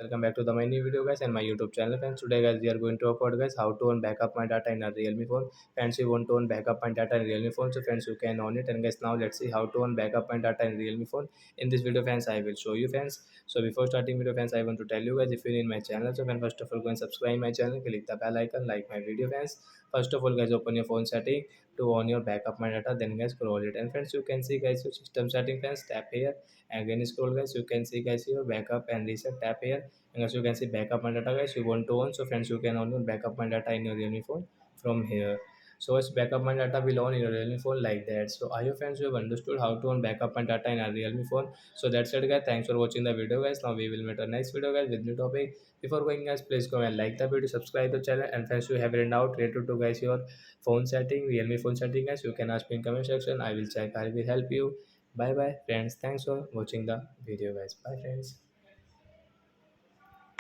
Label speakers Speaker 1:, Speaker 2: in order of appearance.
Speaker 1: Welcome back to the my new video guys and my YouTube channel friends. Today guys we are going to upload guys how to own backup my data in a Realme phone. Friends, you want to own backup my data in Realme phone, so friends you can own it. And guys, now let's see how to own backup my data in Realme phone. In this video friends I will show you friends. So before starting video friends, I want to tell you guys, if you're in my channel, so friends, first of all go and subscribe my channel, click the bell icon, like my video friends. First of all guys, open your phone setting to on your backup my data, then guys scroll it. And friends, you can see guys your system setting, friends, tap here. Again scroll guys, you can see guys your backup and reset, tap here. And as you can see backup my data guys, you want to own, so friends you can own your backup my data in your Realme phone from here. So as backup my data will on in your Realme phone like that. So I hope friends you have understood how to own backup my data in a Realme phone. So that's it guys, thanks for watching the video guys. Now we will meet our next video guys with new topic. Before going guys, please go and like the video, subscribe the channel, and friends you have it out related to guys your phone setting, Realme phone setting guys, you can ask me in comment section, I will check, I will help you. Bye bye friends, thanks for watching the video guys. Bye friends.